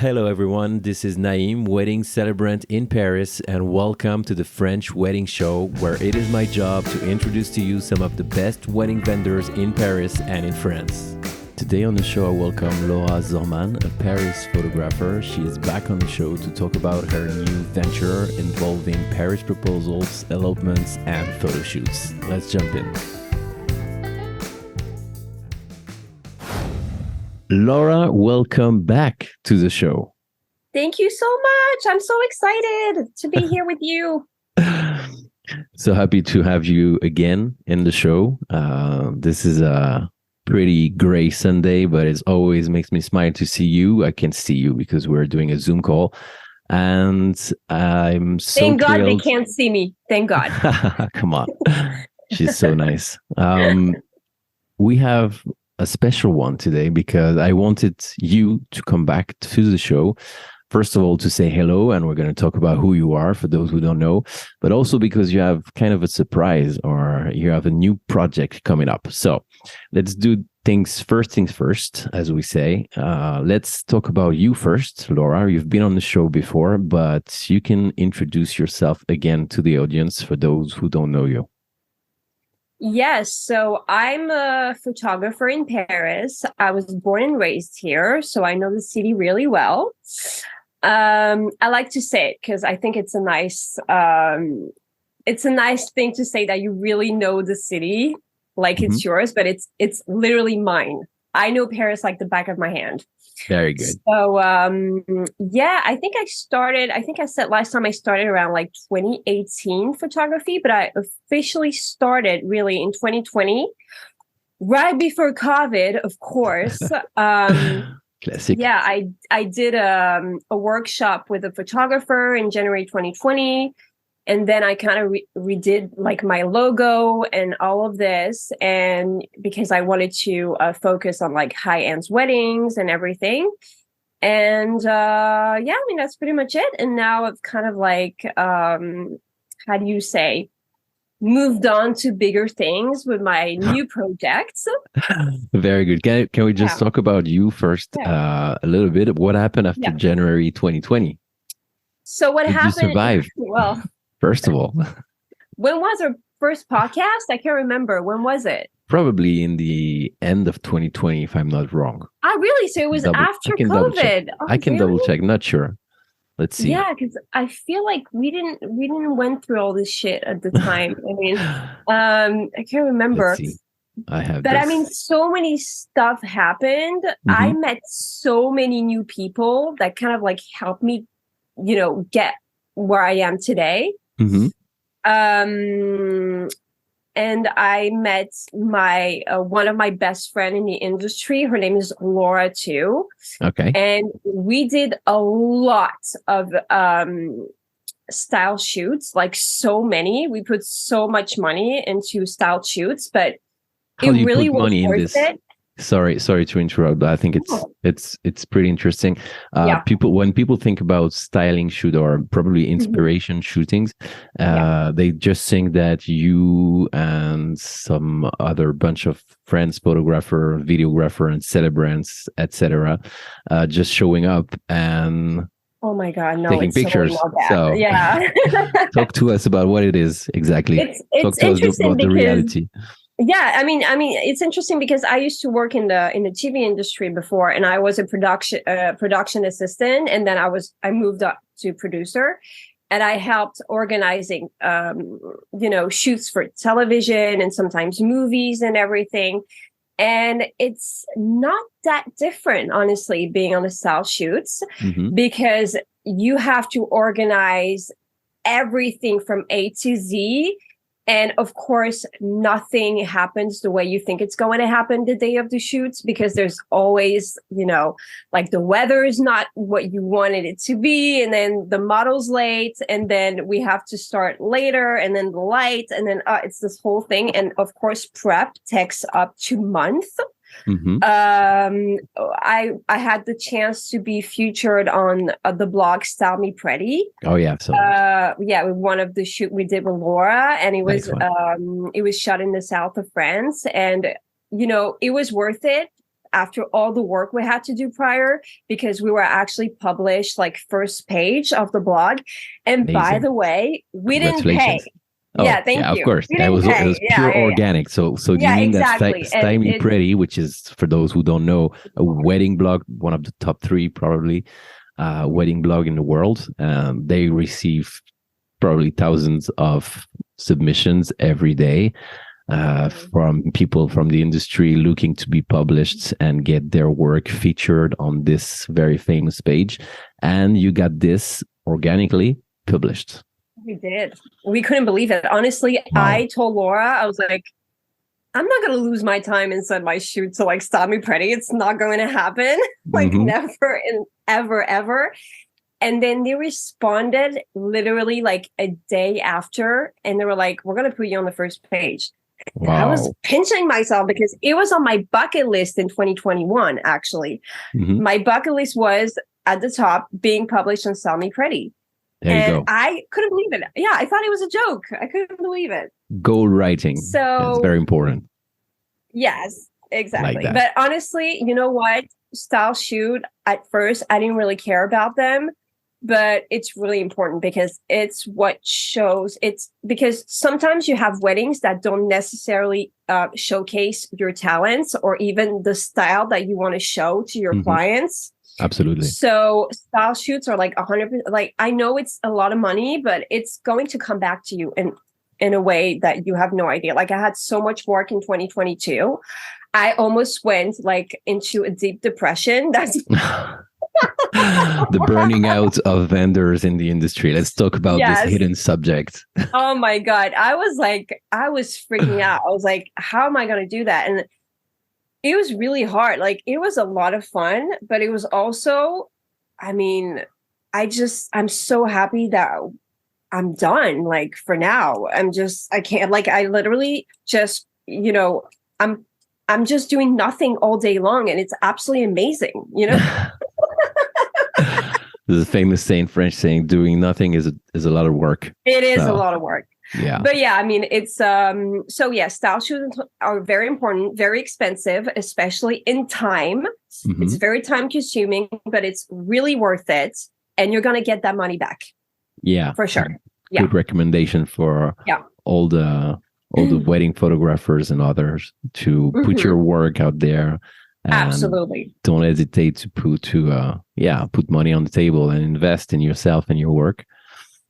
Hello, everyone. This is Naim, wedding celebrant in Paris, and welcome to the French Wedding Show, where it is my job to introduce to you some of the best wedding vendors in Paris and in France. Today on the show, I welcome Laura Zorman, a Paris photographer. She is back on the show to talk about her new venture involving Paris proposals, elopements, and photo shoots. Let's jump in. Laura, welcome back to the show. Thank you so much. I'm so excited to be here with you. So happy to have you again in the show. This is a pretty gray Sunday, but it always makes me smile to see you. I can see you because we're doing a Zoom call. And I'm so Thank God thrilled. they can't see me. Thank God. Come on. She's so nice. We have a special one today because I wanted you to come back to the show. First of all, to say hello, and we're going to talk about who you are for those who don't know, but also because you have kind of a surprise or you have a new project coming up. So let's do things first, as we say. Let's talk about you first, Laura. You've been on the show before, but you can introduce yourself again to the audience for those who don't know you. Yes, so I'm a photographer in Paris. I was born and raised here, so I know the city really well. I like to say it because I think it's a nice thing to say that you really know the city like it's yours, but it's literally mine. I know Paris like the back of my hand. Very good. So I think I said last time I started around like 2018 photography, but I officially started really in 2020, right before COVID, of course. Classic. Yeah, I did a workshop with a photographer in January 2020. And then I kind of redid like my logo and all of this. And because I wanted to focus on like high-end weddings and everything. And that's pretty much it. And now I've kind of like, how do you say, moved on to bigger things with my new projects. Very good. Can we just talk about you first a little bit? What happened after January 2020? So what happened? You survive? Well, first of all, when was our first podcast? I can't remember. When was it? Probably in the end of 2020, if I'm not wrong. Oh, really? So it was after COVID. I can double check. Not sure. Let's see. Yeah, because I feel like we didn't went through all this shit at the time. I mean, I can't remember. I have. But I mean, so many stuff happened. I met so many new people that kind of like helped me, get where I am today. And I met my one of my best friend in the industry. Her name is Laura too. Okay. And we did a lot of style shoots, like so many. We put so much money into style shoots, but How it really was worth it. Sorry to interrupt, but I think it's pretty interesting. When people think about styling shoot or probably inspiration shootings, they just think that you and some other bunch of friends, photographer, videographer, and celebrants, etc., just showing up and oh my God, no, taking pictures. So talk to us about what it is exactly. It's talk to us about the reality. Yeah, I mean, it's interesting because I used to work in the TV industry before, and I was a production assistant, and then I moved up to producer, and I helped organizing, shoots for television and sometimes movies and everything. And it's not that different, honestly, being on the style shoots, because you have to organize everything from A to Z. And of course, nothing happens the way you think it's going to happen the day of the shoots, because there's always, like the weather is not what you wanted it to be. And then the model's late, and then we have to start later, and then the light, and then it's this whole thing. And of course, prep takes up to months. I had the chance to be featured on the blog Style Me Pretty. Oh yeah, so with one of the shoot we did with Laura, and it was shot in the south of France, and it was worth it. after all the work we had to do prior, because we were actually published like first page of the blog. And by Amazing. the way, we didn't Congratulations. pay. Oh, Yeah, thank yeah, of you. course. We It didn't was pay. pure Yeah. organic. So do you Yeah, mean that exactly. And Stymie it's Pretty, which is, for those who don't know, a wedding blog, one of the top three probably wedding blog in the world. They receive probably thousands of submissions every day from people from the industry looking to be published and get their work featured on this very famous page. And you got this organically published. we did. We couldn't believe it. Honestly, Wow. I told Laura, I was like, I'm not going to lose my time and send my shoot to like Stop Me Pretty. It's not going to happen. Like never and ever, ever. And then they responded literally like a day after. And they were like, we're going to put you on the first page. Wow. I was pinching myself because it was on my bucket list in 2021, actually. My bucket list was at the top, being published on Stop Me Pretty. There you go. I couldn't believe it. Yeah, I thought it was a joke. I couldn't believe it. Goal writing. So that's very important. Yes, exactly. Like but honestly, you know what? Style shoot, at first, I didn't really care about them. But it's really important because it's what shows. It's because sometimes you have weddings that don't necessarily showcase your talents or even the style that you want to show to your clients. Absolutely. So style shoots are like 100%. Like, I know it's a lot of money, but it's going to come back to you in a way that you have no idea. Like, I had so much work in 2022. I almost went like into a deep depression. That's the burning out of vendors in the industry. Let's talk about this hidden subject. Oh my God. I was freaking out. I was like, how am I going to do that? And it was really hard. Like, it was a lot of fun, but it was also, I mean, I'm so happy that I'm done. Like, for now, I can't, like, I literally just, I'm just doing nothing all day long, and it's absolutely amazing, There's a famous saying, French saying, doing nothing is a lot of work. It is a lot of work. Yeah. But yeah, I mean, it's so yeah, style shoots are very important, very expensive, especially in time. It's very time consuming, but it's really worth it. And you're gonna get that money back. Yeah. For sure. Good recommendation for all the wedding photographers and others to put your work out there. And absolutely. Don't hesitate to put money on the table and invest in yourself and your work.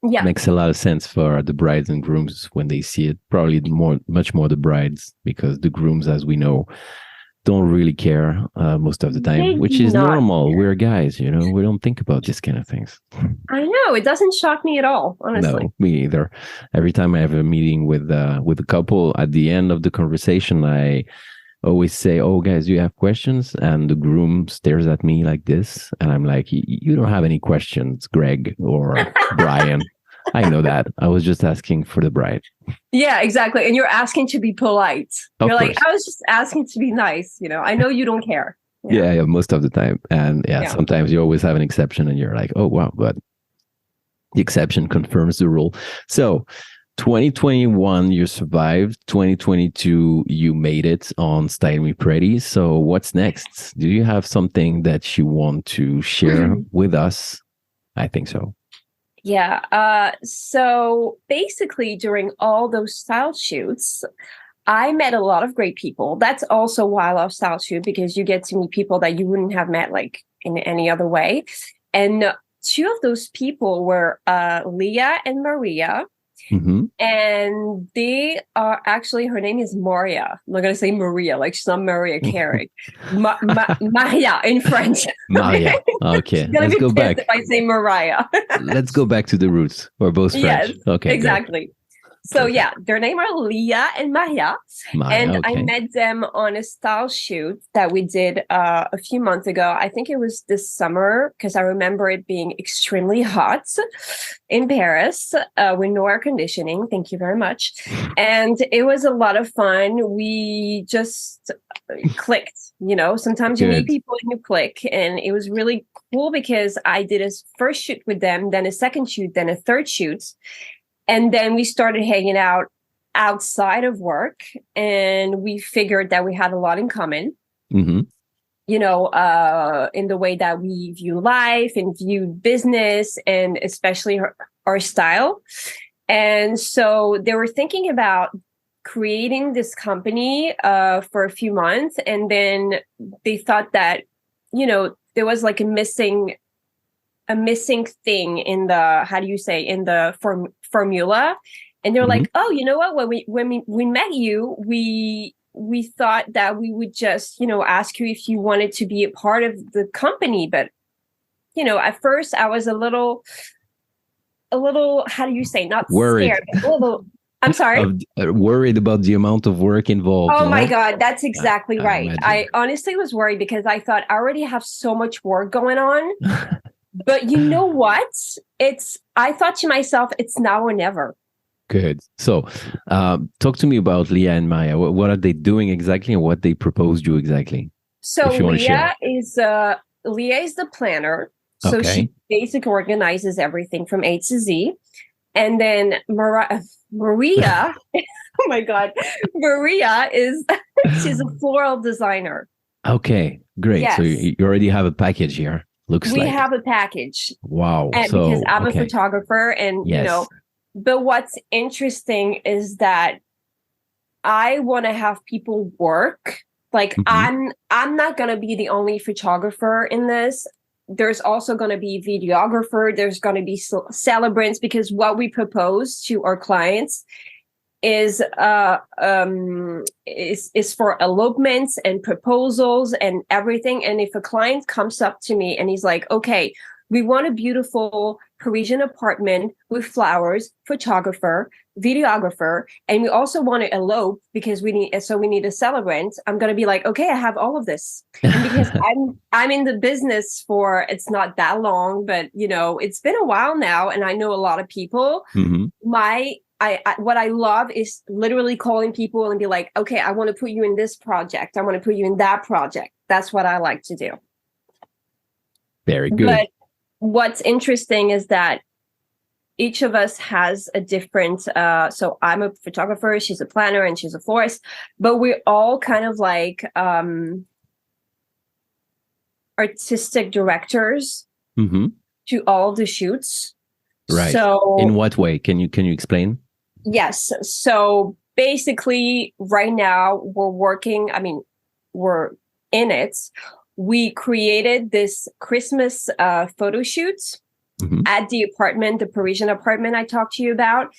Yeah. Makes a lot of sense for the brides and grooms when they see it. Probably much more the brides, because the grooms, as we know, don't really care most of the time, which is normal. Care. We're guys, we don't think about this kind of things. I know. It doesn't shock me at all, honestly. No, me either. Every time I have a meeting with a couple, at the end of the conversation, I always say, "Oh, guys, do you have questions?" And the groom stares at me like this, and I'm like, "You don't have any questions, Greg or Brian." I know that. I was just asking for the bride. Yeah, exactly. And you're asking to be polite. You're like, I was just asking to be nice. I know you don't care. Yeah, most of the time. And sometimes you always have an exception and you're like, oh, wow. But the exception confirms the rule. So 2021, you survived. 2022, you made it on Style Me Pretty. So what's next? Do you have something that you want to share with us? I think so. Yeah. So basically, during all those style shoots, I met a lot of great people. That's also why I love style shoot, because you get to meet people that you wouldn't have met like in any other way. And two of those people were Leah and Maria. And they are actually, her name is Maria. I'm not going to say Maria, like she's not Maria Carey. Maria in French. Maria. Okay. Let's go back. If I say Mariah. Let's go back to the roots. We're both French. Yes, okay. Exactly. Good. So yeah, their name are Leah and Maria. I met them on a style shoot that we did a few months ago. I think it was this summer, because I remember it being extremely hot in Paris with no air conditioning. Thank you very much. And it was a lot of fun. We just clicked, sometimes you meet people and you click. And it was really cool because I did a first shoot with them, then a second shoot, then a third shoot. And then we started hanging out outside of work, and we figured that we had a lot in common. in the way that we view life and view business, and especially our style. And so they were thinking about creating this company for a few months, and then they thought that there was like a missing thing in the, how do you say, in the formula. And they're like, oh, you know what, when we met you, we thought that we would just ask you if you wanted to be a part of the company. But at first I was a little, how do you say, not Worried. scared, but a little, I'm sorry. Worried about the amount of work involved. Oh my God, that's exactly right. I I honestly was worried because I thought I already have so much work going on. But you know what? I thought to myself, it's now or never. Good. So talk to me about Leah and Maya. What are they doing exactly, and what they proposed you exactly? So Leah is the planner. So she basically organizes everything from A to Z. And then Maria, oh my God, Maria she's a floral designer. Okay, great. Yes. So you already have a package here. We have a package. Wow. And because I'm a photographer, and but what's interesting is that I want to have people work. Like I'm not going to be the only photographer in this. There's also going to be videographer. There's going to be celebrants, because what we propose to our clients is for elopements and proposals and everything. And if a client comes up to me and he's like, okay, we want a beautiful Parisian apartment with flowers, photographer, videographer, and we also want to elope because we need a celebrant. I'm going to be like, okay, I have all of this. And because I'm in the business for, it's not that long, but it's been a while now, and I know a lot of people. What I love is literally calling people and be like, okay, I want to put you in this project. I want to put you in that project. That's what I like to do. Very good. But what's interesting is that each of us has a different, so I'm a photographer, she's a planner, and she's a florist, but we're all kind of like artistic directors to all of the shoots. Right. So in what way? Can you explain? Yes. So basically right now we're in it. We created this Christmas photo shoot at the apartment, the Parisian apartment I talked to you about.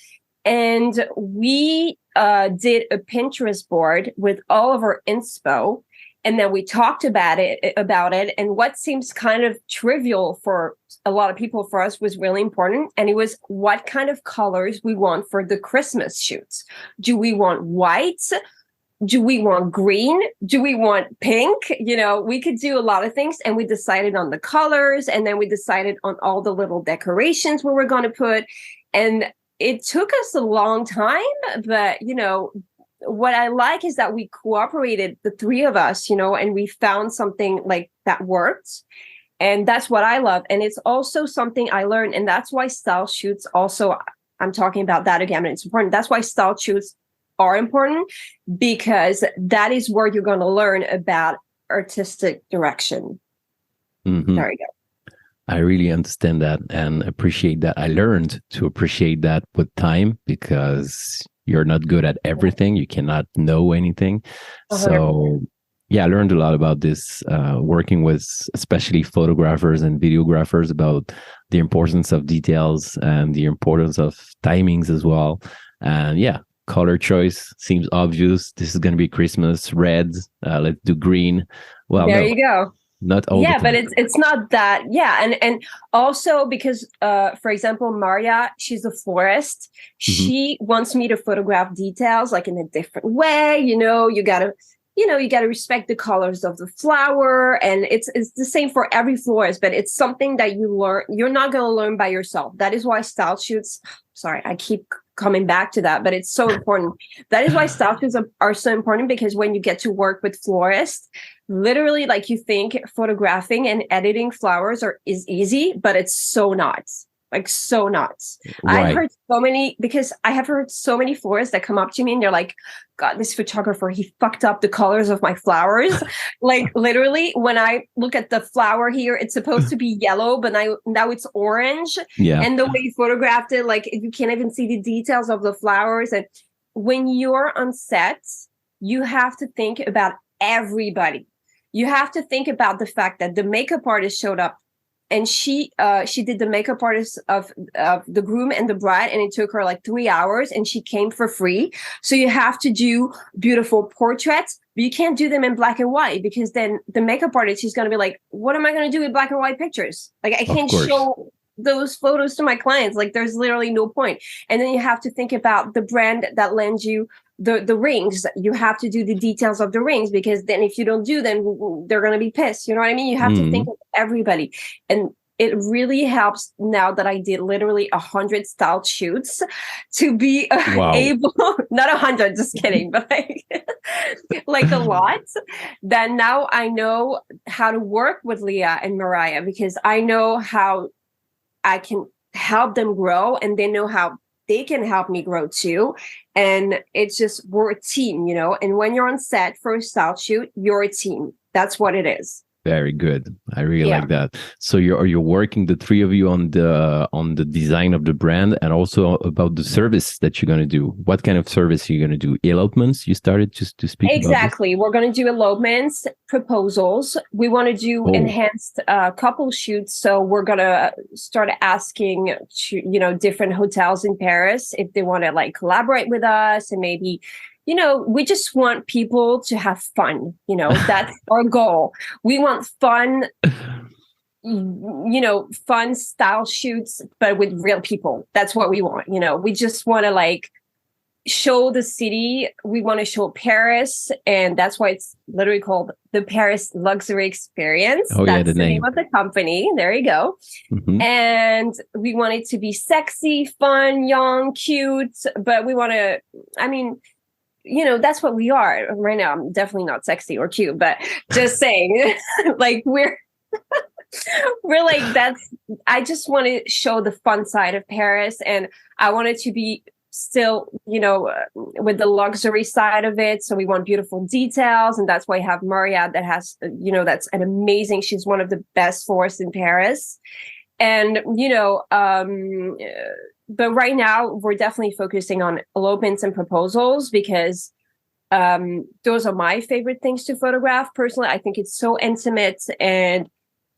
And we did a Pinterest board with all of our inspo. And then we talked about it. And what seems kind of trivial for a lot of people, for us, was really important. And it was what kind of colors we want for the Christmas shoots. Do we want white? Do we want green? Do we want pink? We could do a lot of things. And we decided on the colors. And then we decided on all the little decorations we were going to put. And it took us a long time. But, what I like is that we cooperated, the three of us, and we found something like that worked. And that's what I love. And it's also something I learned. And that's why style shoots also, I'm talking about that again, and it's important. That's why style shoots are important, because that is where you're going to learn about artistic direction. There you go. I really understand that and appreciate that. I learned to appreciate that with time, because you're not good at everything. You cannot know anything. So I learned a lot about this, working with especially photographers and videographers, about the importance of details and the importance of timings as well. And color choice seems obvious. This is going to be Christmas, red. Let's do green. Well, there you go. Not all. Yeah, but it's not that. Yeah, and also because, for example, Maria, she's a florist. She wants me to photograph details like in a different way. You gotta respect the colors of the flower, and it's the same for every florist. But it's something that you learn. You're not going to learn by yourself. That is why style shoots. Sorry, I keep coming back to that, but it's so important. That is why style shoots are so important, because when you get to work with florists, literally, like, you think photographing and editing flowers is easy, but it's so not. like so nuts. I Right. heard so many, because I have heard so many florists that come up to me and they're like, God, this photographer, he fucked up the colors of my flowers. Like literally, when I look at the flower here, it's supposed to be yellow, but now it's orange. Yeah. And the way you photographed it, like you can't even see the details of the flowers. And when you're on set, you have to think about everybody. You have to think about the fact that the makeup artist showed up, and she did the makeup artist of the groom and the bride, and it took her like 3 hours, and she came for free. So you have to do beautiful portraits, but you can't do them in black and white, because then the makeup artist is going to be like, what am I going to do with black and white pictures? Like I Of can't course. show those photos to my clients. Like there's literally no point. And then you have to think about the brand that lends you the rings. You have to do the details of the rings, because then if you don't do them, they're going to be pissed. You know what I mean? You have to think of everybody. And it really helps now that I did literally 100 style shoots to be Wow. able, not 100, just kidding, but like a lot. Then now I know how to work with Leah and Mariah, because I know how I can help them grow, and they know how they can help me grow too. And it's just, we're a team, you know. And when you're on set for a style shoot, you're a team. That's what it is. Very good. I really like that. So you're working, the three of you, on the design of the brand, and also about the service that you're going to do. What kind of service are you going to do? Elopements? You started just to speak Exactly. We're going to do elopements, proposals. We want to do enhanced couple shoots. So we're going to start asking different hotels in Paris if they want to like collaborate with us, and maybe, we just want people to have fun. That's our goal. We want fun, fun style shoots, but with real people. That's what we want. We just want to like show the city. We want to show Paris, and that's why it's literally called the Paris Luxury Experience. That's the name of the company. There you go. And we want it to be sexy, fun, young, cute, but we want to, that's what we are right now. I'm definitely not sexy or cute, but just saying, like we're like, I just want to show the fun side of Paris, and I want it to be still, with the luxury side of it. So we want beautiful details, and that's why I have Maria that has, that's an amazing, she's one of the best florists in Paris. And, but right now we're definitely focusing on elopements and proposals, because those are my favorite things to photograph. Personally, I think it's so intimate and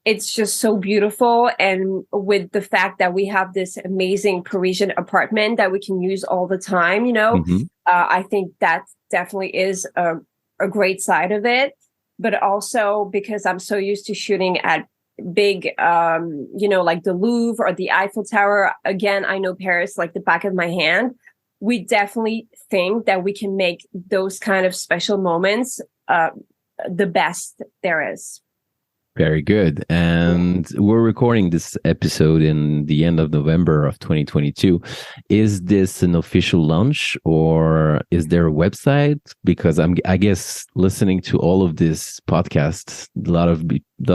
it's just so beautiful. And with the fact that we have this amazing Parisian apartment that we can use all the time, I think that definitely is a great side of it. But also because I'm so used to shooting at big, like the Louvre or the Eiffel Tower. Again, I know Paris like the back of my hand. We definitely think that we can make those kind of special moments the best there is. Very good. And we're recording this episode in the end of November of 2022. Is this an official launch, or is there a website? Because I guess listening to all of this podcast, a lot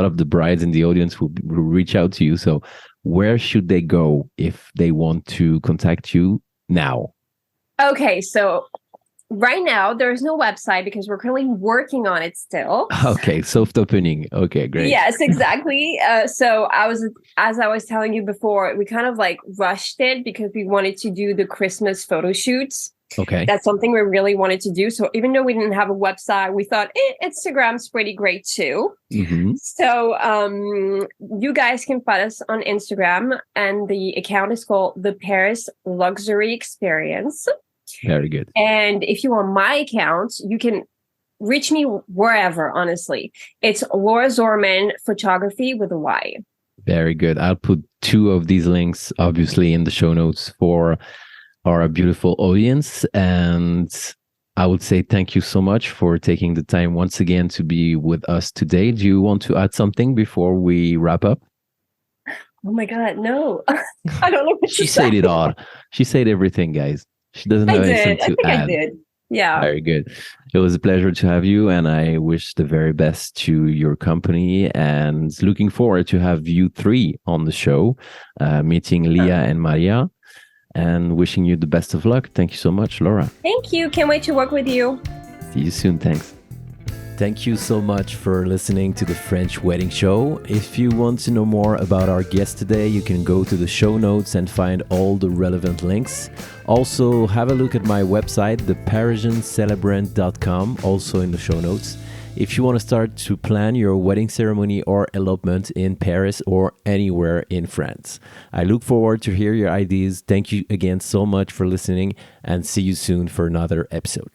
of the brides in the audience will reach out to you. So where should they go if they want to contact you now? Okay, so right now, there's no website because we're currently working on it still. Okay, soft opening. Okay, great. Yes, exactly. So as I was telling you before, we kind of like rushed it because we wanted to do the Christmas photo shoots. Okay. That's something we really wanted to do. So even though we didn't have a website, we thought Instagram's pretty great too. So you guys can find us on Instagram, and the account is called the Paris Luxury Experience. Very good. And if you want my account, you can reach me wherever, honestly. It's Laura Zorman Photography with a Y. Very good. I'll put 2 of these links, obviously, in the show notes for our beautiful audience. And I would say thank you so much for taking the time once again to be with us today. Do you want to add something before we wrap up? Oh my God, no. I don't know what she said it all. She said everything, guys. She doesn't have anything to add. I did. Yeah. Very good. It was a pleasure to have you, and I wish the very best to your company. And looking forward to have you three on the show, meeting Leah and Maria, and wishing you the best of luck. Thank you so much, Laura. Thank you. Can't wait to work with you. See you soon. Thanks. Thank you so much for listening to the French Wedding Show. If you want to know more about our guest today, you can go to the show notes and find all the relevant links. Also, have a look at my website, theparisiancelebrant.com, also in the show notes. If you want to start to plan your wedding ceremony or elopement in Paris or anywhere in France. I look forward to hear your ideas. Thank you again so much for listening, and see you soon for another episode.